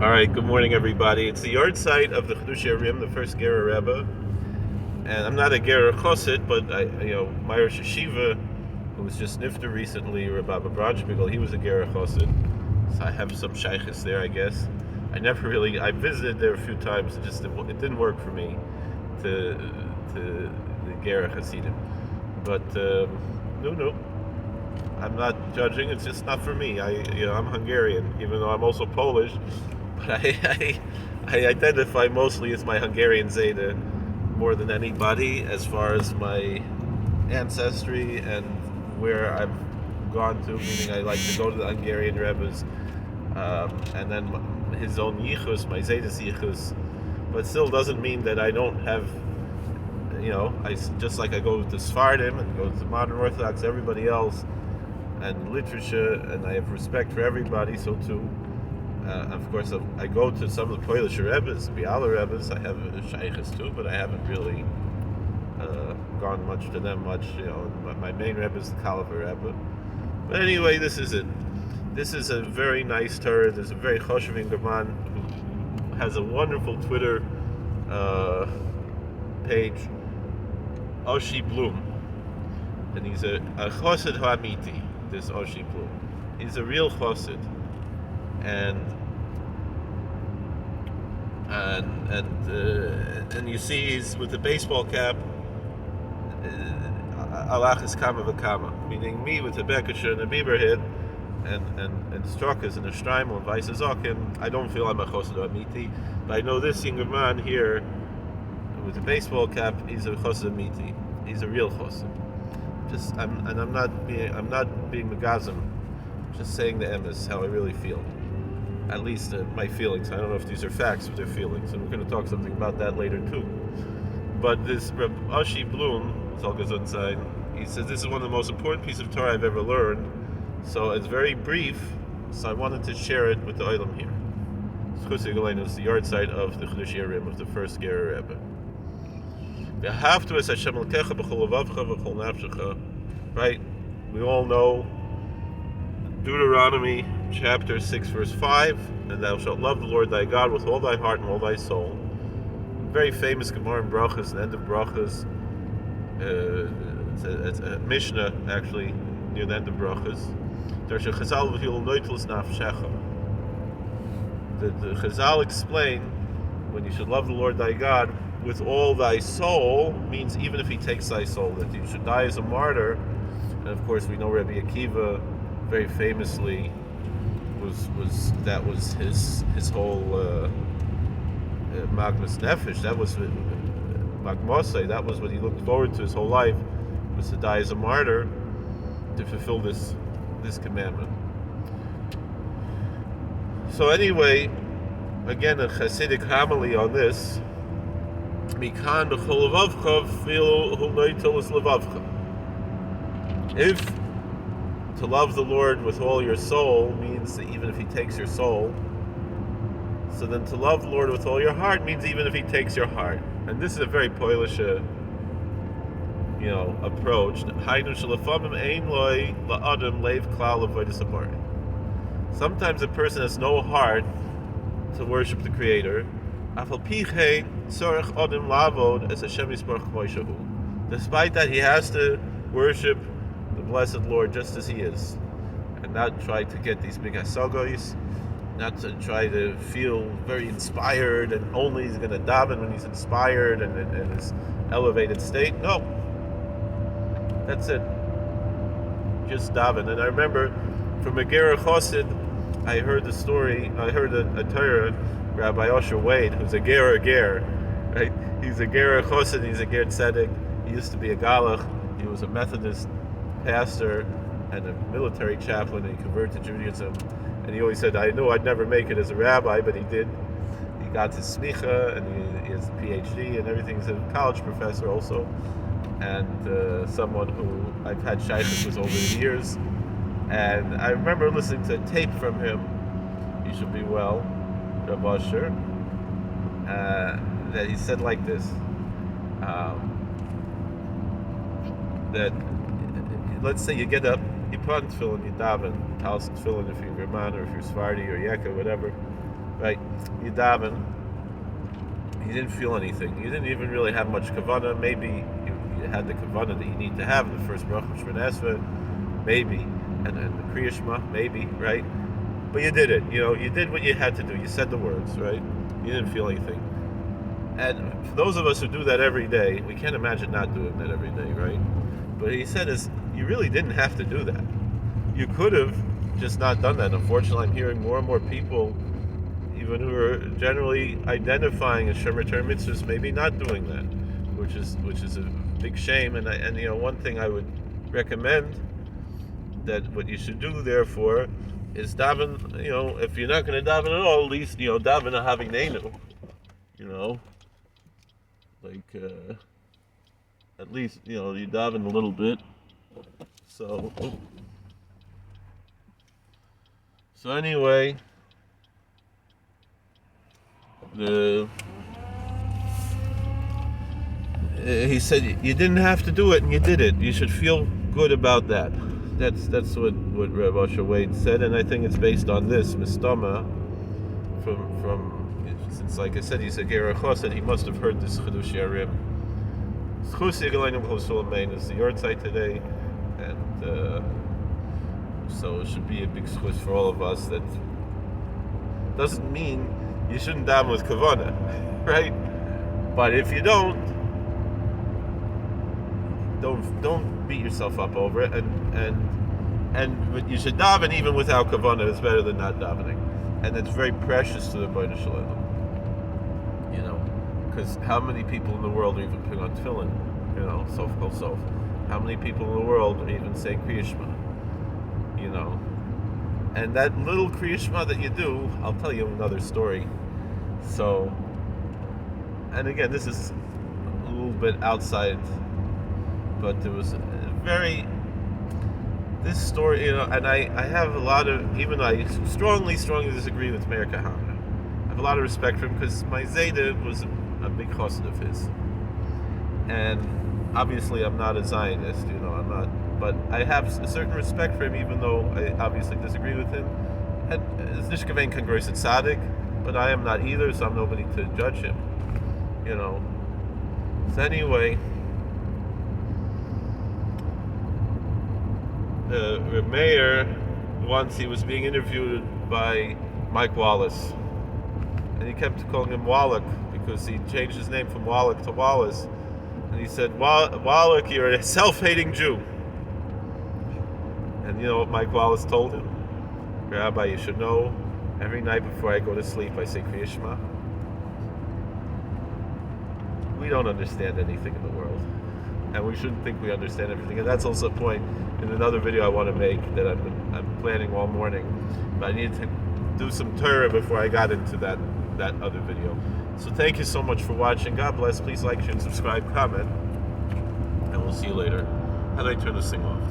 All right, good morning, everybody. It's the yartzeit of the Chiddushei HaRim, the first Ger Rebbe, and I'm not a Ger Chosid, but my Rosh Hashiva, who was just nifter recently, Rabbi Branchbigel, he was a Ger Chosid, so I have some shaykhs there, I guess. I visited there a few times. It didn't work for me to the Ger Hasidim, but no. I'm not judging. It's just not for me. I'm Hungarian, even though I'm also Polish. But I identify mostly as my Hungarian Zeta more than anybody, as far as my ancestry and where I've gone to. Meaning, I like to go to the Hungarian Rebbe's, and then his own yichus, my Zeta's yichus. But still doesn't mean that I don't have. I just like I go to Sfardim and go to modern Orthodox, everybody else, and literature, and I have respect for everybody. So too. Of course, I go to some of the Polish Rebbes, Biala Rebbes. I have shaykhs too, but I haven't really gone much to them. My main Rebbe is the Kalavar Rebbe. But anyway, this is it. This is a very nice Torah. There's a very choshev German who has a wonderful Twitter page, Oshi Bloom, and he's a chosed ha'amiti. This Oshi Bloom, he's a real chosed. And you see he's with the baseball cap. Allah is kama v'kama, meaning me with the bekasher and the beaver head, and struckers and the streimel and vaisazokin. I don't feel I'm a chosed amiti, but I know this younger man here with the baseball cap. He's a chosed amiti. He's a real chosed. I'm not being megazim. Just saying the emes, how I really feel. At least my feelings. I don't know if these are facts or they're feelings, and we're going to talk something about that later too. But this Reb Oshi Bloom, he says this is one of the most important pieces of Torah I've ever learned. So it's very brief, so I wanted to share it with the Olam here. It's the yartzeit of the Chiddushei HaRim, of the first Ger Rebbe. Right? We all know Deuteronomy chapter 6 verse 5, and thou shalt love the Lord thy God with all thy heart and all thy soul. Very famous Gemara in Brachas, the end of Brachas. It's a Mishnah actually near the end of Brachas. The Chazal explain when you should love the Lord thy God with all thy soul means even if he takes thy soul, that you should die as a martyr. And of course we know Rabbi Akiva very famously was his whole Magmas Nefesh. That was Magmosai. That was what he looked forward to his whole life, was to die as a martyr to fulfill this commandment. So anyway, again a Hasidic homily on this. Mikan b'chol levavcha fil hu noitelis levavcha. If to love the Lord with all your soul means that even if he takes your soul, so then to love the Lord with all your heart means even if he takes your heart. And this is a very Polish approach. Sometimes a person has no heart to worship the Creator, despite that he has to worship the blessed Lord just as he is, and not try to get these big hasagos, not to try to feel very inspired and only he's going to daven when he's inspired and in his elevated state. No, that's it. Just daven. And I remember from a Ger Chosid, I heard a Torah, Rabbi Osher Wade, who's a Ger, right? He's a Ger Chosid, he's a Ger Tzedek. He used to be a Galach. He was a Methodist pastor and a military chaplain, and he converted to Judaism. And he always said, I knew I'd never make it as a rabbi, but he did. He got his smicha, and he has a PhD and everything. He's a college professor also, and someone who I've had shaykhs with over the years. And I remember listening to a tape from him, he should be well, Rav Asher, that he said like this, that let's say you get up, you put on tefillin, you daven, Tal's tefillin if you're German or if you're Sephardi or Yeka, whatever. right? You daven, you didn't feel anything. You didn't even really have much kavanah. Maybe you had the kavanah that you need to have in the first bracha Shemona Esrei, maybe, and then the Kriya Shema, maybe, right? But you did it. You did what you had to do. You said the words, right? You didn't feel anything. And for those of us who do that every day, we can't imagine not doing that every day, right? But he said you really didn't have to do that. You could have just not done that. Unfortunately, I'm hearing more and more people, even who are generally identifying as Shomer Torah mitzvahs, maybe not doing that, which is a big shame. And one thing I would recommend, that what you should do, therefore, is daven. If you're not going to daven at all, at least daven a havinenu. Like at least you daven a little bit. So anyway, he said you didn't have to do it and you did it. You should feel good about that. That's what Rav Asher Wade said, and I think it's based on this Mistama from since, like I said, he's a Ger Chosed, he must have heard this Chiddushei HaRim. Schus Yigalayim Chosulamein is the yartzeit today, and so it should be a big schus for all of us. That doesn't mean you shouldn't daven with kavanah, right? But if you don't beat yourself up over it, and you should daven even without kavanah. It's better than not davening, and it's very precious to the Bnei Shalom. Because how many people in the world are even putting on tefillin? Sof kol sof. How many people in the world are even saying Kriya Shema? And that little Kriya Shema that you do, I'll tell you another story. So, and again, this is a little bit outside, but there was this story, and I have a lot of, even I strongly disagree with Meir Kahana. I have a lot of respect for him because my Zayda was a big chassid of his. And obviously I'm not a Zionist, I'm not, but I have a certain respect for him, even though I obviously disagree with him. And it's nicht gewein kein größer tzaddik, but I am not either, so I'm nobody to judge him, So anyway, Meir, once he was being interviewed by Mike Wallace, and he kept calling him Wallach because he changed his name from Wallach to Wallace, and he said, Wallach, you're a self-hating Jew. And you know what Mike Wallace told him? Rabbi, you should know, every night before I go to sleep I say Kriya Shema. We don't understand anything in the world, and we shouldn't think we understand everything. And that's also a point in another video I want to make that I'm planning all morning. But I need to do some Torah before I got into that other video. So thank you so much for watching. God bless. Please like, share, and subscribe, comment, and we'll see you later. How do I turn this thing off?